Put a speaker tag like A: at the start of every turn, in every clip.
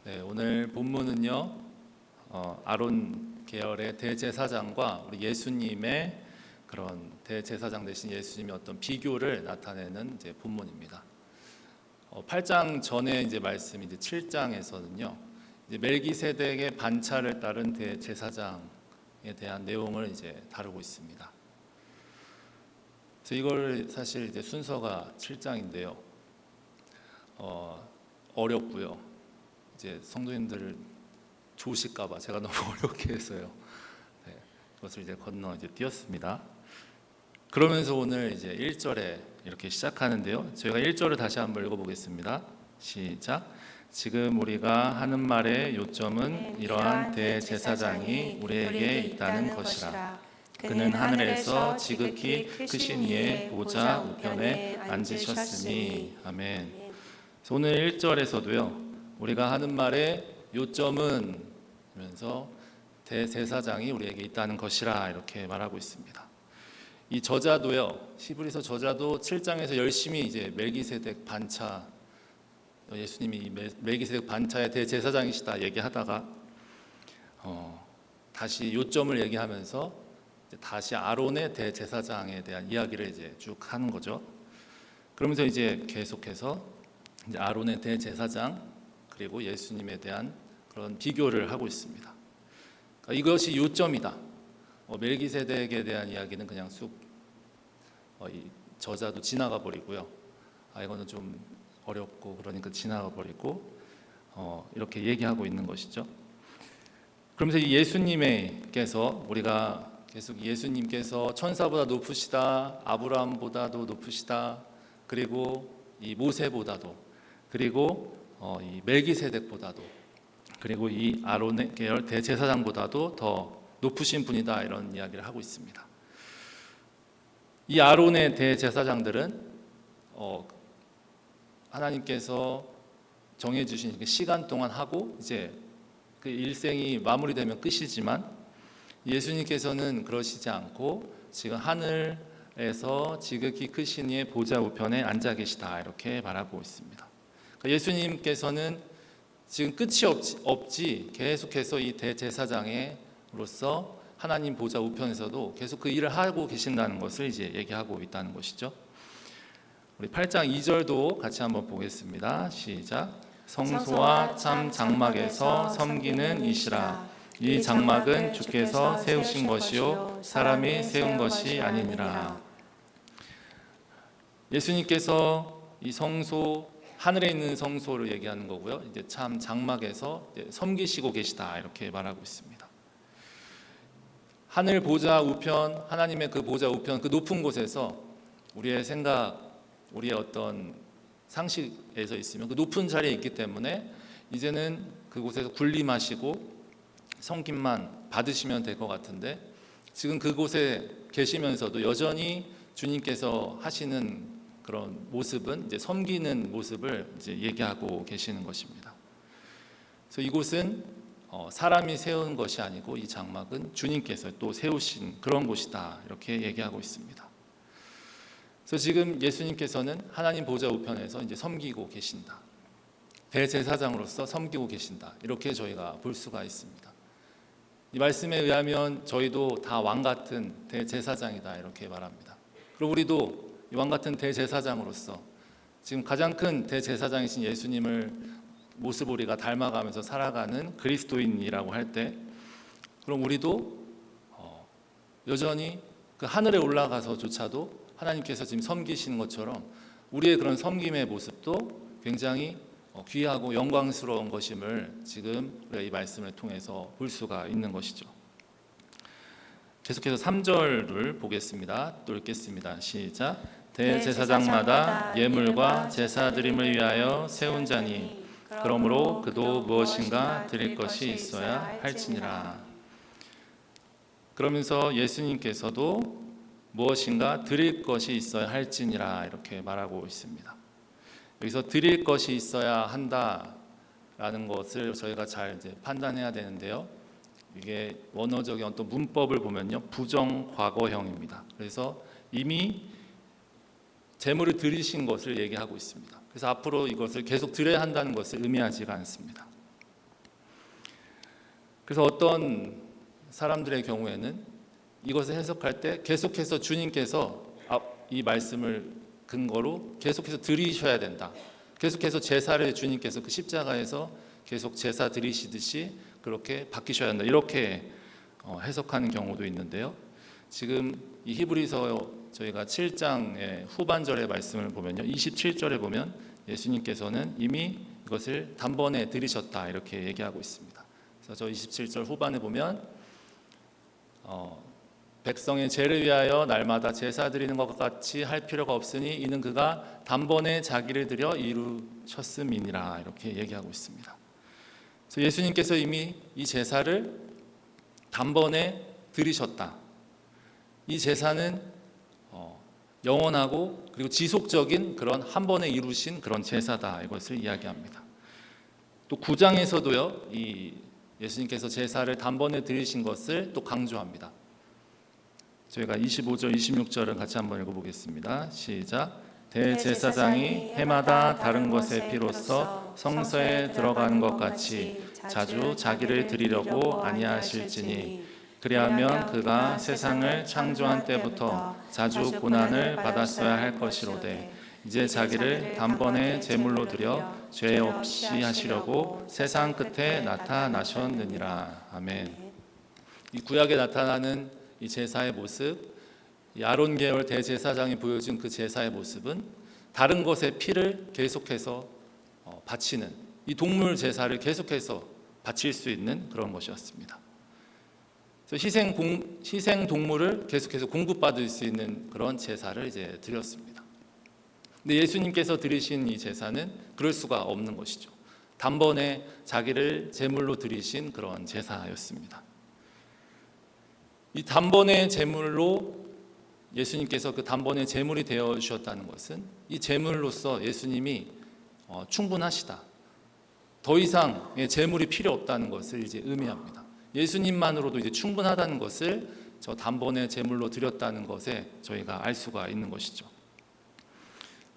A: 네, 오늘 본문은요, 아론 계열의 대제사장과 우리 예수님의 그런 대제사장 되신 예수님의 어떤 비교를 나타내는 이제 본문입니다. 8장 전에 이제 말씀 이제 7장에서는요, 이제 멜기세덱의 반차를 따른 대제사장에 대한 내용을 이제 다루고 있습니다. 그래서 이걸 사실 이제 순서가 7장인데요, 어렵고요. 이제 성도님들 좋으실까봐 제가 너무 어렵게 해서요. 네, 그것을 이제 건너 이제 띄었습니다. 그러면서 오늘 이제 1절에 이렇게 시작하는데요. 저희가 1절을 다시 한번 읽어보겠습니다. 시작. 지금 우리가 하는 말의 요점은 이러한 대제사장이 우리에게 있다는 것이라. 그는 하늘에서 지극히 크신 이의 보좌 우편에 앉으셨으니. 아멘. 그래서 오늘 1절에서도요. 우리가 하는 말의 요점은 하면서 대제사장이 우리에게 있다는 것이라 이렇게 말하고 있습니다. 이 저자도요, 히브리서 저자도 7장에서 열심히 이제 멜기세덱 반차, 예수님이 멜기세덱 반차의 대제사장이시다 얘기하다가 다시 요점을 얘기하면서 다시 아론의 대제사장에 대한 이야기를 이제 쭉 하는 거죠. 그러면서 이제 계속해서 이제 아론의 대제사장 그리고 예수님에 대한 그런 비교를 하고 있습니다. 그러니까 이것이 요점이다. 멜기세덱에 대한 이야기는 그냥 쑥 이 저자도 지나가 버리고요. 이거는 좀 어렵고 그러니까 지나가 버리고 이렇게 얘기하고 있는 것이죠. 그러면서 이 예수님께서 우리가 계속 예수님께서 천사보다 높으시다, 아브라함보다도 높으시다, 그리고 이 모세보다도, 그리고 이 멜기세덱보다도, 그리고 이 아론의 계열 대제사장보다도 더 높으신 분이다 이런 이야기를 하고 있습니다. 이 아론의 대제사장들은 하나님께서 정해주신 시간 동안 하고 이제 그 일생이 마무리되면 끝이지만 예수님께서는 그러시지 않고 지금 하늘에서 지극히 크신 이의 보좌 우편에 앉아 계시다 이렇게 말하고 있습니다. 예수님께서는 지금 끝이 없지 계속해서 이 대제사장으로서 하나님 보좌 우편에서도 계속 그 일을 하고 계신다는 것을 이제 얘기하고 있다는 것이죠. 우리 8장 2절도 같이 한번 보겠습니다. 시작. 성소와 참 장막에서 섬기는 이시라. 이 장막은 주께서 세우신 것이요 사람이 세운 것이 아니니라. 예수님께서 이 성소, 하늘에 있는 성소를 얘기하는 거고요. 이제 참 장막에서 섬기시고 계시다 이렇게 말하고 있습니다. 하늘 보좌 우편, 하나님의 그 보좌 우편, 그 높은 곳에서 우리의 생각, 우리의 어떤 상식에서 있으면 그 높은 자리에 있기 때문에 이제는 그곳에서 군림하시고 섬김만 받으시면 될 것 같은데 지금 그곳에 계시면서도 여전히 주님께서 하시는 그런 모습은 이제 섬기는 모습을 이제 얘기하고 계시는 것입니다. 그래서 이곳은 사람이 세운 것이 아니고 이 장막은 주님께서 또 세우신 그런 곳이다 이렇게 얘기하고 있습니다. 그래서 지금 예수님께서는 하나님 보좌 우편에서 이제 섬기고 계신다. 대제사장으로서 섬기고 계신다. 이렇게 저희가 볼 수가 있습니다. 이 말씀에 의하면 저희도 다 왕 같은 대제사장이다 이렇게 말합니다. 그리고 우리도 왕 같은 대제사장으로서 지금 가장 큰 대제사장이신 예수님을 모습 우리가 닮아가면서 살아가는 그리스도인이라고 할 때 그럼 우리도 여전히 그 하늘에 올라가서조차도 하나님께서 지금 섬기시는 것처럼 우리의 그런 섬김의 모습도 굉장히 귀하고 영광스러운 것임을 지금 우리가 이 말씀을 통해서 볼 수가 있는 것이죠. 계속해서 3절을 보겠습니다. 또 읽겠습니다. 시작. 대제사장마다 예물과 제사 드림을 위하여 세운 자니 그러므로 그도 무엇인가 드릴 것이 있어야 할지니라. 그러면서 예수님께서도 무엇인가 드릴 것이 있어야 할지니라 이렇게 말하고 있습니다. 여기서 드릴 것이 있어야 한다라는 것을 저희가 잘 이제 판단해야 되는데요. 이게 원어적인 어떤 문법을 보면요, 부정 과거형입니다. 그래서 이미 제물을 드리신 것을 얘기하고 있습니다. 그래서 앞으로 이것을 계속 드려야 한다는 것을 의미하지가 않습니다. 그래서 어떤 사람들의 경우에는 이것을 해석할 때 계속해서 주님께서 이 말씀을 근거로 계속해서 드리셔야 된다. 계속해서 제사를 주님께서 그 십자가에서 계속 제사 드리시듯이 그렇게 바뀌셔야 한다. 이렇게 해석하는 경우도 있는데요. 지금 이 히브리서 저희가 7장의 후반절의 말씀을 보면요. 27절에 보면 예수님께서는 이미 이것을 단번에 드리셨다 이렇게 얘기하고 있습니다. 그래서 저 27절 후반에 보면 백성의 죄를 위하여 날마다 제사 드리는 것 같이 할 필요가 없으니 이는 그가 단번에 자기를 드려 이루셨음이니라 이렇게 얘기하고 있습니다. 그래서 예수님께서 이미 이 제사를 단번에 드리셨다. 이 제사는 영원하고 그리고 지속적인 그런 한 번에 이루신 그런 제사다 이것을 이야기합니다. 또 9장에서도요 이 예수님께서 제사를 단번에 드리신 것을 또 강조합니다. 저희가 25절, 26절을 같이 한번 읽어보겠습니다. 시작. 대제사장이 해마다 다른 것의 피로써 성소에 들어가는 것 같이 자주 자기를 드리려고 아니하실지니 그리하면 그가 세상을 창조한 때부터 자주 고난을 받았어야 할 것이로되 이제 자기를 단번에 제물로 드려 죄 없이 하시려고 세상 끝에 나타나셨느니라. 아멘. 이 구약에 나타나는 이 제사의 모습, 이 아론 계열 대제사장이 보여준 그 제사의 모습은 다른 것의 피를 계속해서 바치는 이 동물 제사를 계속해서 바칠 수 있는 그런 것이었습니다. 그래서 희생 동물을 계속해서 공급받을 수 있는 그런 제사를 이제 드렸습니다. 근데 예수님께서 드리신 이 제사는 그럴 수가 없는 것이죠. 단번에 자기를 제물로 드리신 그런 제사였습니다. 이 단번에 제물로 예수님께서 그 단번에 제물이 되어 주셨다는 것은 이 제물로서 예수님이 충분하시다. 더 이상 제물이 필요 없다는 것을 이제 의미합니다. 예수님만으로도 이제 충분하다는 것을 저 단번에 제물로 드렸다는 것에 저희가 알 수가 있는 것이죠.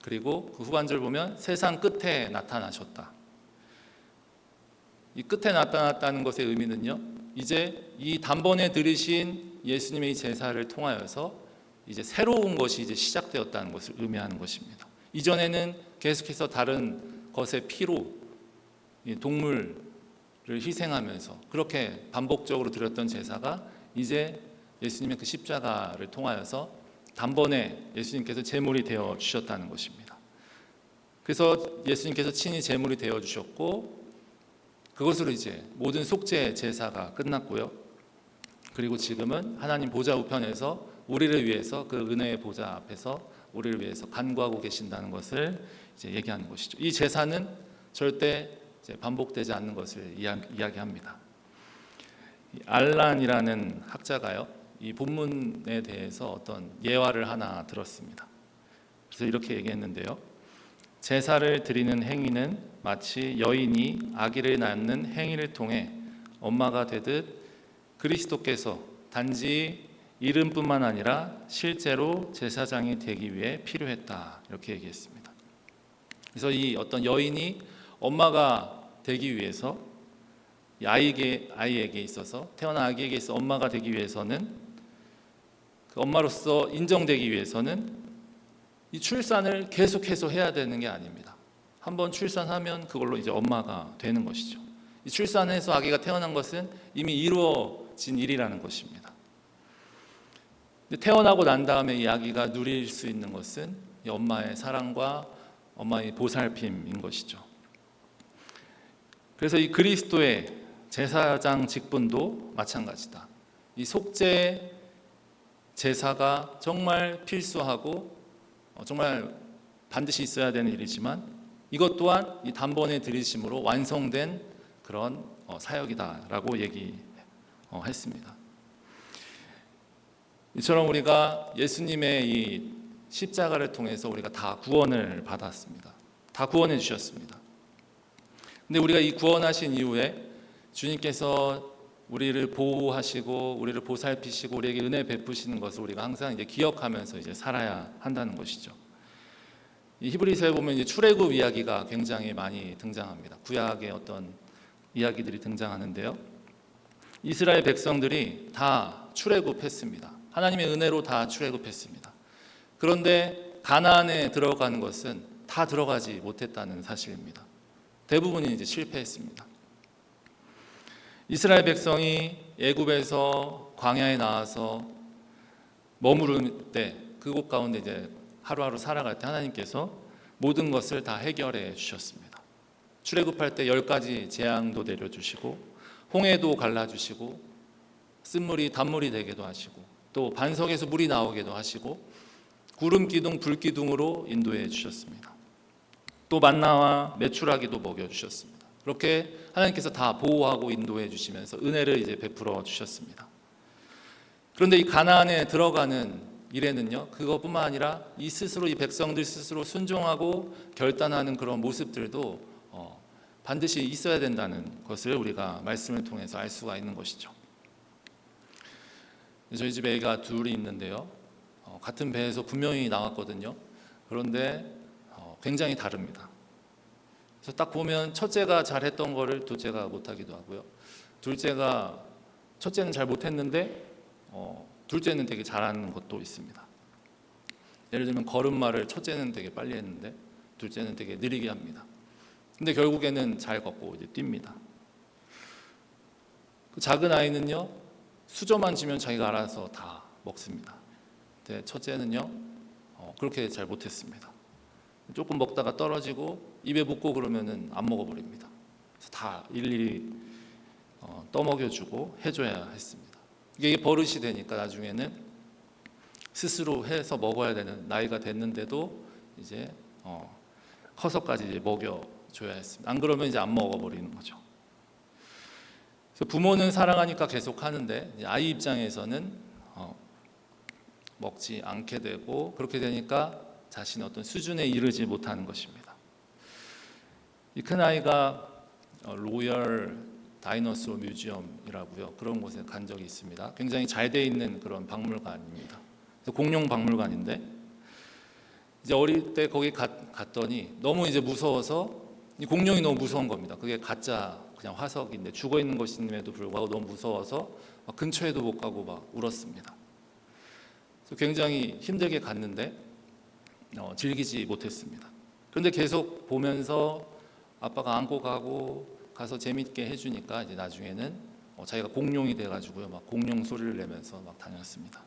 A: 그리고 그 후반절 보면 세상 끝에 나타나셨다. 이 끝에 나타났다는 것의 의미는요. 이제 이 단번에 드리신 예수님의 제사를 통하여서 이제 새로운 것이 이제 시작되었다는 것을 의미하는 것입니다. 이전에는 계속해서 다른 것의 피로 동물을 희생하면서 그렇게 반복적으로 드렸던 제사가 이제 예수님의 그 십자가를 통하여서 단번에 예수님께서 제물이 되어 주셨다는 것입니다. 그래서 예수님께서 친히 제물이 되어 주셨고 그것으로 이제 모든 속죄 제사가 끝났고요. 그리고 지금은 하나님 보좌 우편에서 우리를 위해서 그 은혜의 보좌 앞에서 우리를 위해서 간구하고 계신다는 것을 이제 얘기하는 것이죠. 이 제사는 절대 이제 반복되지 않는 것을 이야기합니다. 알란이라는 학자가요, 이 본문에 대해서 어떤 예화를 하나 들었습니다. 그래서 이렇게 얘기했는데요. 제사를 드리는 행위는 마치 여인이 아기를 낳는 행위를 통해 엄마가 되듯 그리스도께서 단지 이름뿐만 아니라 실제로 제사장이 되기 위해 필요했다 이렇게 얘기했습니다. 그래서 이 어떤 여인이 엄마가 되기 위해서 이 아이에게 있어서 태어난 아기에게 있어 엄마가 되기 위해서는 그 엄마로서 인정되기 위해서는 이 출산을 계속해서 해야 되는 게 아닙니다. 한번 출산하면 그걸로 이제 엄마가 되는 것이죠. 이 출산해서 아기가 태어난 것은 이미 이루어진 일이라는 것입니다. 근데 태어나고 난 다음에 이 아기가 누릴 수 있는 것은 이 엄마의 사랑과 엄마의 보살핌인 것이죠. 그래서 이 그리스도의 제사장 직분도 마찬가지다. 이 속죄 제사가 정말 필수하고 정말 반드시 있어야 되는 일이지만 이것 또한 이 단번에 드리심으로 완성된 그런 사역이다라고 얘기했습니다. 이처럼 우리가 예수님의 이 십자가를 통해서 우리가 다 구원을 받았습니다. 다 구원해 주셨습니다. 근데 우리가 이 구원하신 이후에 주님께서 우리를 보호하시고 우리를 보살피시고 우리에게 은혜 베푸시는 것을 우리가 항상 이제 기억하면서 이제 살아야 한다는 것이죠. 이 히브리서에 보면 이제 출애굽 이야기가 굉장히 많이 등장합니다. 구약의 어떤 이야기들이 등장하는데요. 이스라엘 백성들이 다 출애굽했습니다. 하나님의 은혜로 다 출애굽했습니다. 그런데 가나안에 들어가는 것은 다 들어가지 못했다는 사실입니다. 대부분이 이제 실패했습니다. 이스라엘 백성이 애굽에서 광야에 나와서 머무를 때, 그곳 가운데 이제 하루하루 살아갈 때 하나님께서 모든 것을 다 해결해 주셨습니다. 출애굽할 때 10가지 재앙도 내려주시고, 홍해도 갈라주시고, 쓴물이 단물이 되게도 하시고, 또 반석에서 물이 나오게도 하시고, 구름 기둥 불 기둥으로 인도해 주셨습니다. 또 만나와 메추라기도 먹여 주셨습니다. 그렇게 하나님께서 다 보호하고 인도해 주시면서 은혜를 이제 베풀어 주셨습니다. 그런데 이 가나안에 들어가는 일에는요, 그것뿐만 아니라 이 백성들 스스로 순종하고 결단하는 그런 모습들도 반드시 있어야 된다는 것을 우리가 말씀을 통해서 알 수가 있는 것이죠. 저희 집에 애가 둘이 있는데요, 같은 배에서 분명히 나왔거든요. 그런데 굉장히 다릅니다. 그래서 딱 보면 첫째가 잘했던 거를 둘째가 못하기도 하고요. 첫째는 잘 못했는데 둘째는 되게 잘하는 것도 있습니다. 예를 들면 걸음마를 첫째는 되게 빨리 했는데 둘째는 되게 느리게 합니다. 근데 결국에는 잘 걷고 이제 뜁니다. 그 작은 아이는요, 수저만 주면 자기가 알아서 다 먹습니다. 근데 첫째는요, 그렇게 잘 못했습니다. 조금 먹다가 떨어지고 입에 묻고 그러면은 안 먹어버립니다. 그래서 다 일일이 떠먹여주고 해줘야 했습니다. 이게 버릇이 되니까 나중에는 스스로 해서 먹어야 되는 나이가 됐는데도 이제 커서까지 이제 먹여줘야 했습니다. 안 그러면 이제 안 먹어버리는 거죠. 그래서 부모는 사랑하니까 계속 하는데 아이 입장에서는 먹지 않게 되고, 그렇게 되니까 자신의 어떤 수준에 이르지 못하는 것입니다. 이 큰 아이가 로열 다이너소어 뮤지엄이라고요, 그런 곳에 간 적이 있습니다. 굉장히 잘 돼 있는 그런 박물관입니다. 공룡 박물관인데, 이제 어릴 때 거기 갔더니 너무 이제 무서워서, 이 공룡이 너무 무서운 겁니다. 그게 가짜 그냥 화석인데 죽어 있는 것임에도 불구하고 너무 무서워서 막 근처에도 못 가고 막 울었습니다. 그래서 굉장히 힘들게 갔는데 즐기지 못했습니다. 그런데 계속 보면서 아빠가 안고 가서 재밌게 해주니까 이제 나중에는 자기가 공룡이 돼가지고요, 막 공룡 소리를 내면서 막 다녔습니다.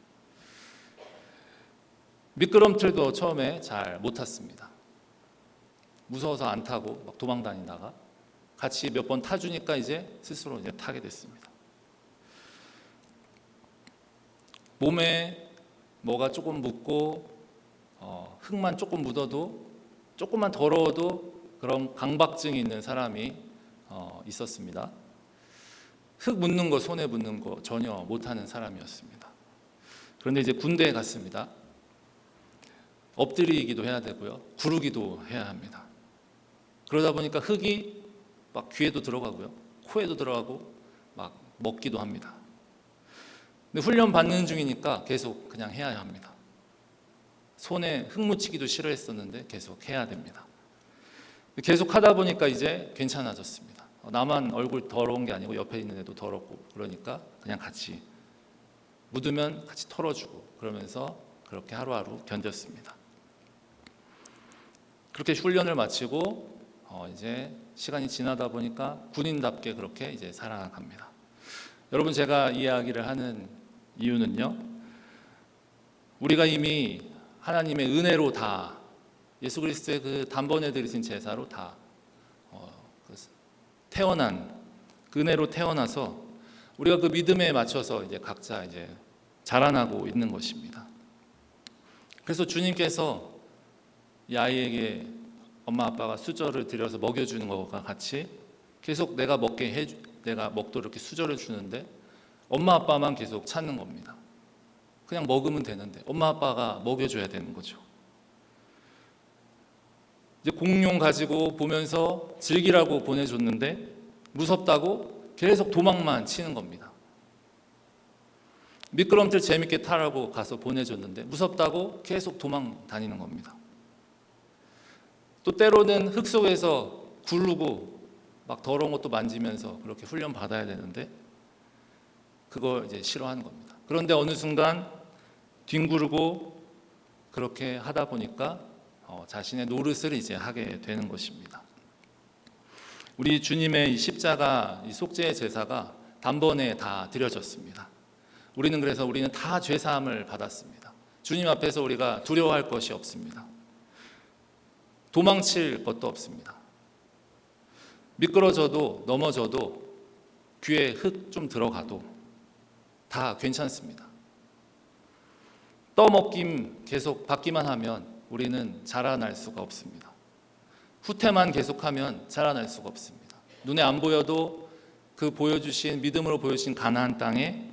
A: 미끄럼틀도 처음에 잘 못 탔습니다. 무서워서 안 타고 막 도망 다니다가 같이 몇 번 타주니까 이제 스스로 이제 타게 됐습니다. 몸에 뭐가 조금 묻고 흙만 조금 묻어도, 조금만 더러워도 그런 강박증이 있는 사람이 있었습니다. 흙 묻는 거, 손에 묻는 거 전혀 못하는 사람이었습니다. 그런데 이제 군대에 갔습니다. 엎드리기도 해야 되고요, 구르기도 해야 합니다. 그러다 보니까 흙이 막 귀에도 들어가고요, 코에도 들어가고 막 먹기도 합니다. 근데 훈련 받는 중이니까 계속 그냥 해야 합니다. 손에 흙 묻히기도 싫어했었는데 계속 해야 됩니다. 계속 하다 보니까 이제 괜찮아졌습니다. 나만 얼굴 더러운 게 아니고 옆에 있는 애도 더럽고, 그러니까 그냥 같이 묻으면 같이 털어주고, 그러면서 그렇게 하루하루 견뎠습니다. 그렇게 훈련을 마치고 이제 시간이 지나다 보니까 군인답게 그렇게 이제 살아갑니다. 여러분, 제가 이야기를 하는 이유는요, 우리가 이미 하나님의 은혜로 다, 예수 그리스도의 그 단번에 드리신 제사로 다 태어난, 그 은혜로 태어나서 우리가 그 믿음에 맞춰서 이제 각자 이제 자라나고 있는 것입니다. 그래서 주님께서 이 아이에게 엄마 아빠가 수저를 들여서 먹여주는 것과 같이 계속 내가 먹도록 이렇게 수저를 주는데 엄마 아빠만 계속 찾는 겁니다. 그냥 먹으면 되는데 엄마 아빠가 먹여줘야 되는 거죠. 이제 공룡 가지고 보면서 즐기라고 보내줬는데 무섭다고 계속 도망만 치는 겁니다. 미끄럼틀 재밌게 타라고 가서 보내줬는데 무섭다고 계속 도망 다니는 겁니다. 또 때로는 흙 속에서 굴르고 막 더러운 것도 만지면서 그렇게 훈련 받아야 되는데 그걸 이제 싫어하는 겁니다. 그런데 어느 순간 뒹구르고 그렇게 하다 보니까 자신의 노릇을 이제 하게 되는 것입니다. 우리 주님의 이 십자가 이 속죄의 제사가 단번에 다 드려졌습니다. 그래서 우리는 다 죄 사함을 받았습니다. 주님 앞에서 우리가 두려워할 것이 없습니다. 도망칠 것도 없습니다. 미끄러져도 넘어져도 귀에 흙 좀 들어가도 다 괜찮습니다. 떠먹김 계속 받기만 하면 우리는 자라날 수가 없습니다. 후퇴만 계속하면 자라날 수가 없습니다. 눈에 안 보여도 그 보여주신 믿음으로 보여주신 가나안 땅에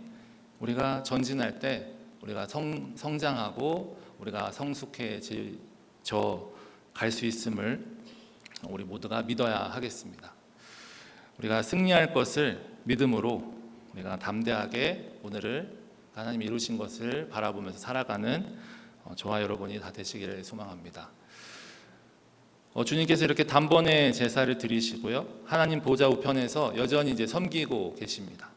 A: 우리가 전진할 때 우리가 성장하고 우리가 성숙해져 갈 수 있음을 우리 모두가 믿어야 하겠습니다. 우리가 승리할 것을 믿음으로 우리가 담대하게 오늘을 하나님이 이루신 것을 바라보면서 살아가는 저와 여러분이 다 되시기를 소망합니다. 주님께서 이렇게 단번에 제사를 드리시고요, 하나님 보좌 우편에서 여전히 이제 섬기고 계십니다.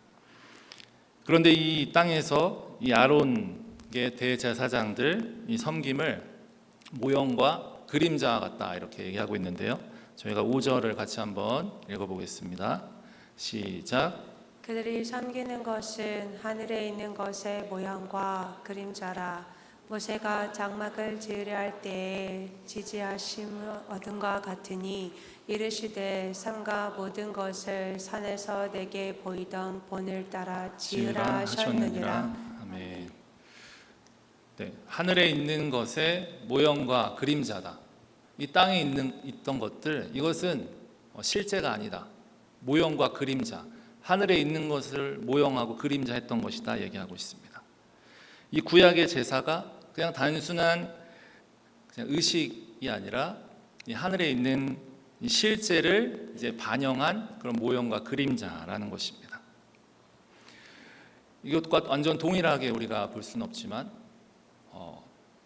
A: 그런데 이 땅에서 이 아론의 대제사장들 이 섬김을 모형과 그림자 같다 이렇게 얘기하고 있는데요. 저희가 5절을 같이 한번 읽어보겠습니다. 시작.
B: 그들이 섬기는 것은 하늘에 있는 것의 모양과 그림자라. 모세가 장막을 지으려 할 때에 지지하심을 얻은과 같으니 이르시되 산과 모든 것을 산에서 내게 보이던 본을 따라 지으라 하셨느니라.
A: 아멘. 네, 하늘에 있는 것의 모형과 그림자다. 이 땅에 있던 것들, 이것은 실제가 아니다. 모형과 그림자, 하늘에 있는 것을 모형하고 그림자했던 것이다 얘기하고 있습니다. 이 구약의 제사가 그냥 단순한 그냥 의식이 아니라 이 하늘에 있는 이 실제를 이제 반영한 그런 모형과 그림자라는 것입니다. 이것과 완전 동일하게 우리가 볼 수는 없지만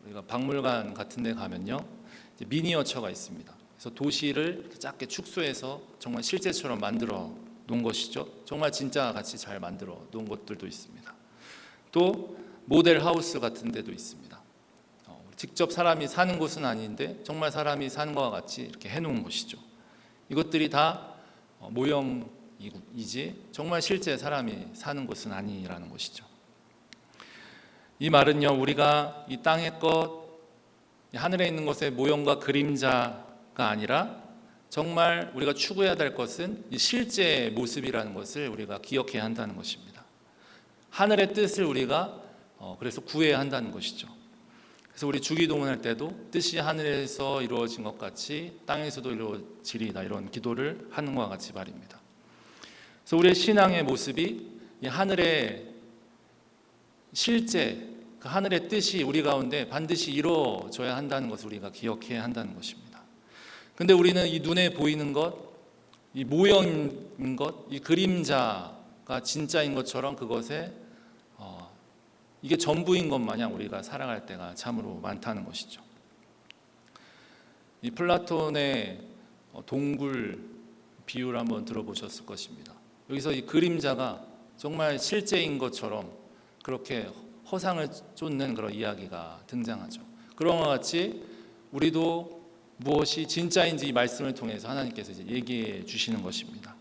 A: 우리가 박물관 같은 데 가면요, 미니어처가 있습니다. 그래서 도시를 작게 축소해서 정말 실제처럼 만들어 놓은 것이죠. 정말 진짜 같이 잘 만들어 놓은 것들도 있습니다. 또 모델 하우스 같은 데도 있습니다. 직접 사람이 사는 곳은 아닌데 정말 사람이 사는 것과 같이 이렇게 해놓은 것이죠. 이것들이 다 모형이지 정말 실제 사람이 사는 곳은 아니라는 것이죠. 이 말은요, 우리가 이 땅의 것, 하늘에 있는 것의 모형과 그림자가 아니라 정말 우리가 추구해야 될 것은 이 실제 모습이라는 것을 우리가 기억해야 한다는 것입니다. 하늘의 뜻을 우리가 그래서 구해야 한다는 것이죠. 그래서 우리 주기도문 할 때도 뜻이 하늘에서 이루어진 것 같이 땅에서도 이루어지리다 이런 기도를 하는 것과 같이 말입니다. 그래서 우리의 신앙의 모습이 이 하늘의 실제 그 하늘의 뜻이 우리 가운데 반드시 이루어져야 한다는 것을 우리가 기억해야 한다는 것입니다. 근데 우리는 이 눈에 보이는 것, 이 모형인 것, 이 그림자가 진짜인 것처럼 그것에 이게 전부인 것 마냥 우리가 살아갈 때가 참으로 많다는 것이죠. 이 플라톤의 동굴 비유를 한번 들어보셨을 것입니다. 여기서 이 그림자가 정말 실제인 것처럼 그렇게 허상을 쫓는 그런 이야기가 등장하죠. 그런 것 같이 우리도 무엇이 진짜인지 이 말씀을 통해서 하나님께서 이제 얘기해 주시는 것입니다.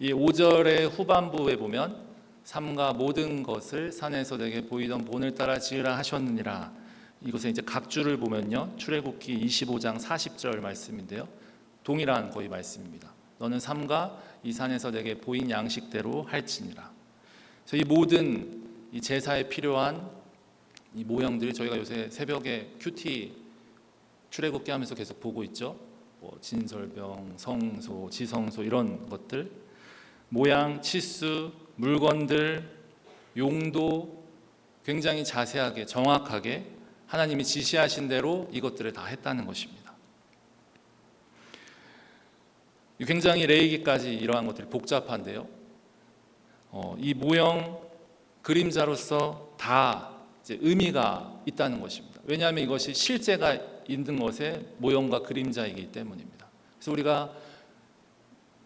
A: 이 5절의 후반부에 보면 삼가 모든 것을 산에서 내게 보이던 본을 따라 지으라 하셨느니라. 이곳에 이제 각주를 보면요, 출애굽기 25장 40절 말씀인데요, 동일한 거의 말씀입니다. 너는 삼가 이 산에서 내게 보인 양식대로 할지니라. 그래서 이 모든 이 제사에 필요한 이 모형들이 저희가 요새 새벽에 큐티 출애굽기 하면서 계속 보고 있죠. 진설병, 성소, 지성소 이런 것들, 모양, 치수, 물건들, 용도 굉장히 자세하게 정확하게 하나님이 지시하신 대로 이것들을 다 했다는 것입니다. 굉장히 레이기까지 이러한 것들이 복잡한데요, 이 모형 그림자로서 다 이제 의미가 있다는 것입니다. 왜냐하면 이것이 실제가 있는 것의 모형과 그림자이기 때문입니다. 그래서 우리가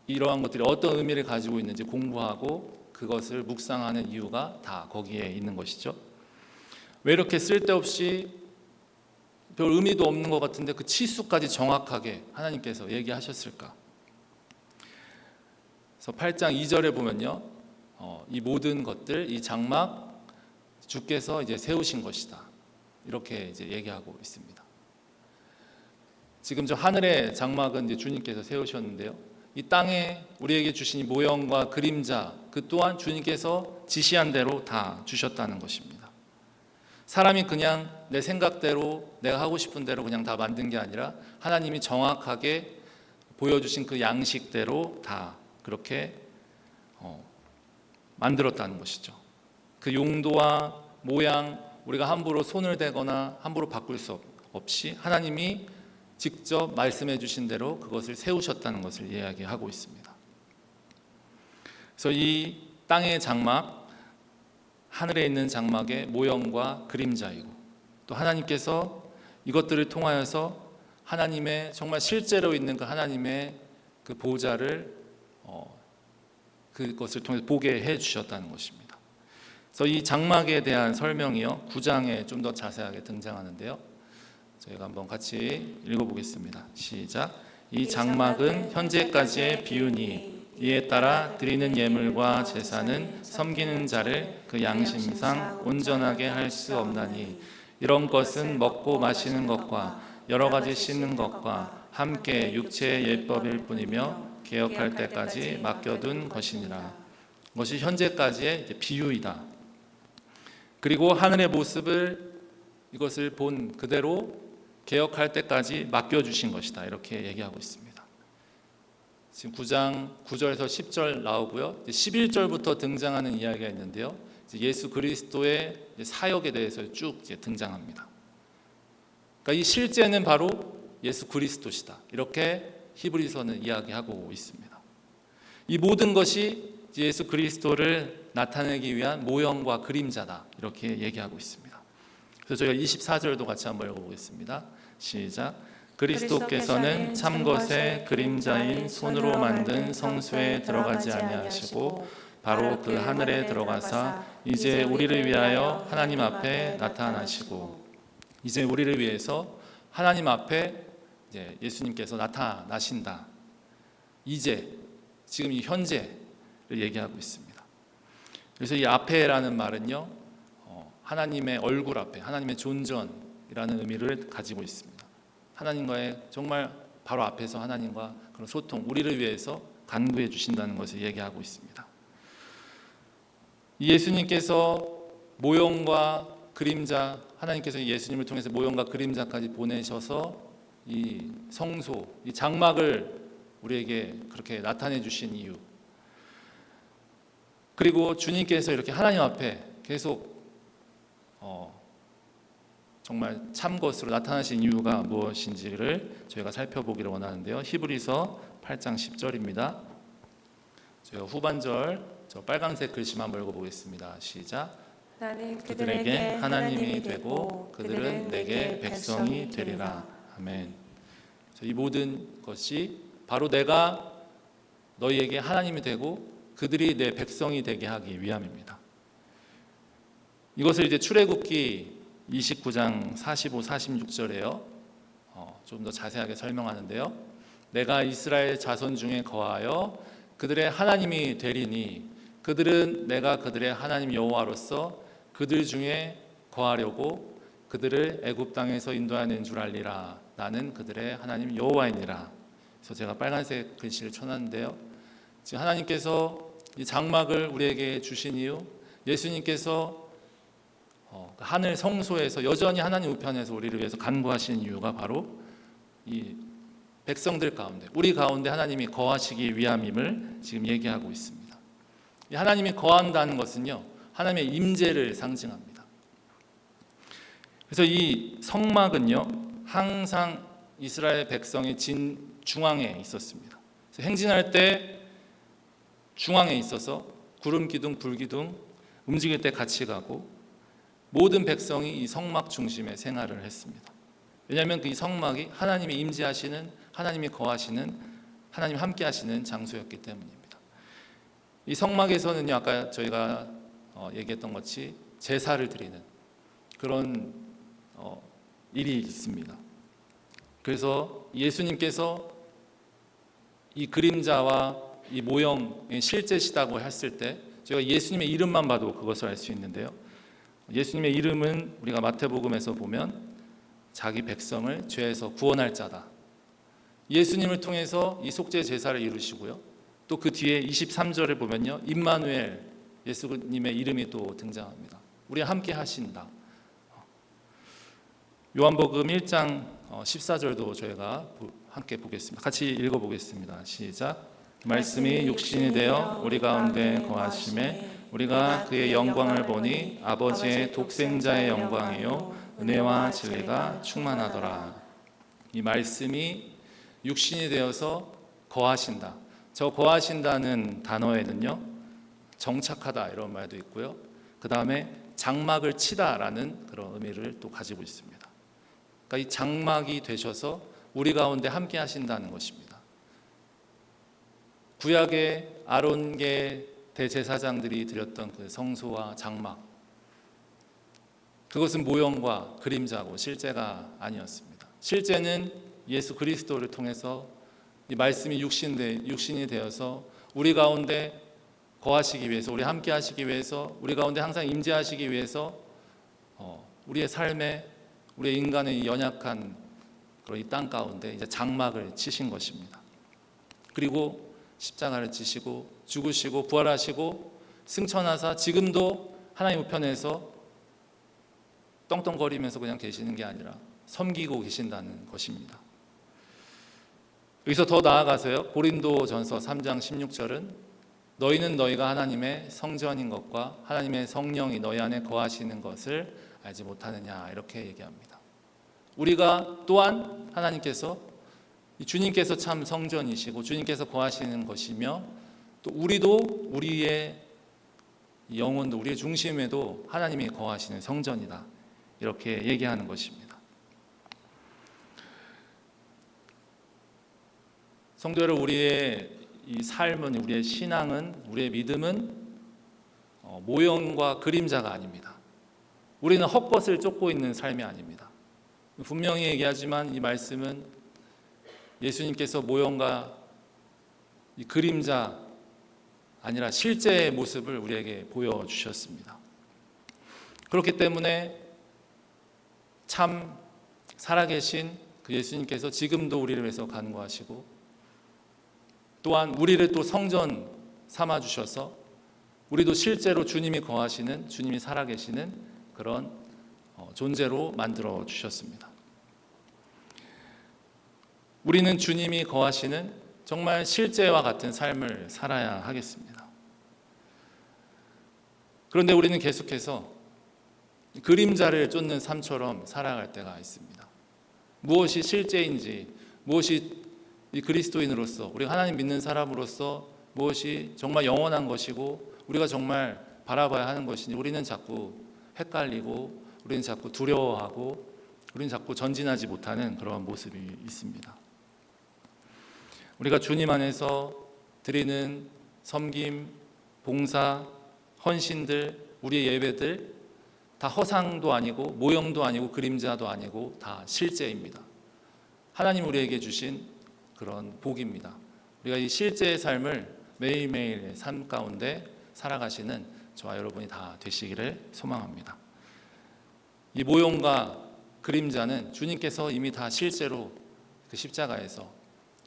A: 이러한 것들이 어떤 의미를 가지고 있는지 공부하고 그것을 묵상하는 이유가 다 거기에 있는 것이죠. 왜 이렇게 쓸데없이 별 의미도 없는 것 같은데 그 치수까지 정확하게 하나님께서 얘기하셨을까? 그래서 8장 2절에 보면요, 이 모든 것들, 이 장막 주께서 이제 세우신 것이다. 이렇게 이제 얘기하고 있습니다. 지금 저 하늘의 장막은 이제 주님께서 세우셨는데요. 이 땅에 우리에게 주신 이 모형과 그림자, 그 또한 주님께서 지시한 대로 다 주셨다는 것입니다. 사람이 그냥 내 생각대로 내가 하고 싶은 대로 그냥 다 만든 게 아니라 하나님이 정확하게 보여주신 그 양식대로 다 그렇게 만들었다는 것이죠. 그 용도와 모양 우리가 함부로 손을 대거나 함부로 바꿀 수 없이 하나님이 직접 말씀해 주신 대로 그것을 세우셨다는 것을 이야기하고 있습니다. 그래서 이 땅의 장막, 하늘에 있는 장막의 모형과 그림자이고 또 하나님께서 이것들을 통하여서 하나님의 정말 실제로 있는 그 하나님의 그 보좌를 그것을 통해서 보게 해 주셨다는 것입니다. 그래서 이 장막에 대한 설명이요 9장에 좀 더 자세하게 등장하는데요. 저희가 한번 같이 읽어보겠습니다. 시작. 이 장막은 현재까지의 비유니 이에 따라 드리는 예물과 제사는 섬기는 자를 그 양심상 온전하게 할 수 없나니 이런 것은 먹고 마시는 것과 여러 가지 씻는 것과 함께 육체의 예법일 뿐이며 개혁할 때까지 맡겨둔 것이니라. 그것이 현재까지의 비유이다. 그리고 하늘의 모습을 이것을 본 그대로 개혁할 때까지 맡겨주신 것이다. 이렇게 얘기하고 있습니다. 지금 9장 9절에서 10절 나오고요. 11절부터 등장하는 이야기가 있는데요. 예수 그리스도의 사역에 대해서 쭉 등장합니다. 그러니까 이 실제는 바로 예수 그리스도시다. 이렇게 히브리서는 이야기하고 있습니다. 이 모든 것이 예수 그리스도를 나타내기 위한 모형과 그림자다. 이렇게 얘기하고 있습니다. 그래서 저희가 24절도 같이 한번 읽어보겠습니다. 시작. 그리스도께서는 참것의 그림자인 손으로 만든 성소에 들어가지 아니하시고 바로 그 하늘에 들어가사 이제 우리를 위하여 하나님 앞에 나타나시고 이제 우리를 위해서 하나님 앞에 이제 예수님께서 나타나신다. 이제 지금 이 현재를 얘기하고 있습니다. 그래서 이 앞에라는 말은요 하나님의 얼굴 앞에 하나님의 존전이라는 의미를 가지고 있습니다. 하나님과의 정말 바로 앞에서 하나님과 그런 소통, 우리를 위해서 간구해 주신다는 것을 얘기하고 있습니다. 예수님께서 모형과 그림자, 하나님께서 예수님을 통해서 모형과 그림자까지 보내셔서 이 성소, 이 장막을 우리에게 그렇게 나타내 주신 이유, 그리고 주님께서 이렇게 하나님 앞에 계속 정말 참것으로 나타나신 이유가 무엇인지를 저희가 살펴보기를 원하는데요. 히브리서 8장 10절입니다. 저희가 후반절 저 빨간색 글씨만 한번 읽어보겠습니다. 시작.
B: 나는
A: 그들에게 하나님이 되고 그들은 내게 백성이 되리라. 아멘. 이 모든 것이 바로 내가 너희에게 하나님이 되고 그들이 내 백성이 되게 하기 위함입니다. 이것을 이제 출애굽기 29장 45, 46절에요. 좀 더 자세하게 설명하는데요. 내가 이스라엘 자손 중에 거하여 그들의 하나님이 되리니 그들은 내가 그들의 하나님 여호와로서 그들 중에 거하려고 그들을 애굽 땅에서 인도하는 줄 알리라. 나는 그들의 하나님 여호와이니라. 그래서 제가 빨간색 글씨를 쳐놨는데요. 지금 하나님께서 이 장막을 우리에게 주신 이유, 예수님께서 하늘 성소에서 여전히 하나님 우편에서 우리를 위해서 간구하신 이유가 바로 이 백성들 가운데, 우리 가운데 하나님이 거하시기 위함임을 지금 얘기하고 있습니다. 이 하나님이 거한다는 것은요, 하나님의 임재를 상징합니다. 그래서 이 성막은요, 항상 이스라엘 백성의 중앙에 있었습니다. 그래서 행진할 때 중앙에 있어서 구름 기둥, 불 기둥 움직일 때 같이 가고 모든 백성이 이 성막 중심에 생활을 했습니다. 왜냐하면 이 성막이 하나님이 임재하시는, 하나님이 거하시는, 하나님 함께 하시는 장소였기 때문입니다. 이 성막에서는요, 아까 저희가 얘기했던 것이 제사를 드리는 그런 일이 있습니다. 그래서 예수님께서 이 그림자와 이 모형의 실제시다고 했을 때 제가 예수님의 이름만 봐도 그것을 알 수 있는데요. 예수님의 이름은 우리가 마태복음에서 보면 자기 백성을 죄에서 구원할 자다. 예수님을 통해서 이 속죄 제사를 이루시고요. 또 그 뒤에 23절을 보면요, 임마누엘, 예수님의 이름이 또 등장합니다. 우리와 함께 하신다. 요한복음 1장 14절도 저희가 함께 보겠습니다. 같이 읽어보겠습니다. 시작. 말씀이 육신이 되어 우리 가운데 거하심에 우리가 그의 영광을 보니 아버지의 독생자의 영광이요 은혜와 진리가 충만하더라. 이 말씀이 육신이 되어서 거하신다. 저 거하신다는 단어에는요, 정착하다 이런 말도 있고요. 그 다음에 장막을 치다라는 그런 의미를 또 가지고 있습니다. 그러니까 이 장막이 되셔서 우리 가운데 함께 하신다는 것입니다. 구약의 아론계 대제사장들이 드렸던 그 성소와 장막, 그것은 모형과 그림자고 실제가 아니었습니다. 실제는 예수 그리스도를 통해서 이 말씀이 육신이 되어서 우리 가운데 거하시기 위해서, 우리 함께 하시기 위해서, 우리 가운데 항상 임재하시기 위해서 우리의 삶에, 우리의 인간의 연약한 그런 이 땅 가운데 이제 장막을 치신 것입니다. 그리고 십자가를 지시고 죽으시고 부활하시고 승천하사 지금도 하나님 우편에서 떵떵거리면서 그냥 계시는 게 아니라 섬기고 계신다는 것입니다. 여기서 더 나아가서요, 고린도전서 3장 16절은 너희는 너희가 하나님의 성전인 것과 하나님의 성령이 너희 안에 거하시는 것을 알지 못하느냐, 이렇게 얘기합니다. 우리가 또한 하나님께서, 주님께서 참 성전이시고 주님께서 거하시는 것이며, 또 우리도 우리의 영혼도, 우리의 중심에도 하나님이 거하시는 성전이다, 이렇게 얘기하는 것입니다. 성도 여러분, 우리의 이 삶은, 우리의 신앙은, 우리의 믿음은 모형과 그림자가 아닙니다. 우리는 헛것을 쫓고 있는 삶이 아닙니다. 분명히 얘기하지만 이 말씀은 예수님께서 모형과 이 그림자 아니라 실제의 모습을 우리에게 보여주셨습니다. 그렇기 때문에 참 살아계신 그 예수님께서 지금도 우리를 위해서 간구하시고, 또한 우리를 또 성전 삼아주셔서 우리도 실제로 주님이 거하시는, 주님이 살아계시는 그런 존재로 만들어 주셨습니다. 우리는 주님이 거하시는 정말 실제와 같은 삶을 살아야 하겠습니다. 그런데 우리는 계속해서 그림자를 쫓는 삶처럼 살아갈 때가 있습니다. 무엇이 실제인지, 무엇이 이 그리스도인으로서, 우리가 하나님 믿는 사람으로서 무엇이 정말 영원한 것이고 우리가 정말 바라봐야 하는 것인지 우리는 자꾸 헷갈리고, 우리는 자꾸 두려워하고, 우리는 자꾸 전진하지 못하는 그런 모습이 있습니다. 우리가 주님 안에서 드리는 섬김, 봉사, 헌신들, 우리의 예배들 다 허상도 아니고 모형도 아니고 그림자도 아니고 다 실제입니다. 하나님 우리에게 주신 그런 복입니다. 우리가 이 실제의 삶을 매일매일의 삶 가운데 살아가시는 저와 여러분이 다 되시기를 소망합니다. 이 모형과 그림자는 주님께서 이미 다 실제로 그 십자가에서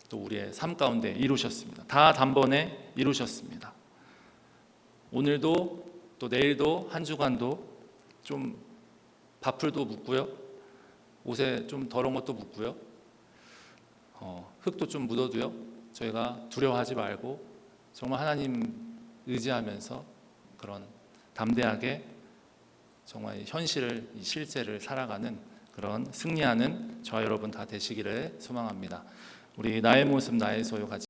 A: 또 우리의 삶 가운데 이루셨습니다. 다 단번에 이루셨습니다. 오늘도 또 내일도 한 주간도 좀 밥풀도 묻고요, 옷에 좀 더러운 것도 묻고요, 흙도 좀 묻어도요, 저희가 두려워하지 말고 정말 하나님 의지하면서 그런 담대하게 정말 현실을, 이 실제를 살아가는 그런 승리하는 저와 여러분 다 되시기를 소망합니다. 우리 나의 모습 나의 소유 같이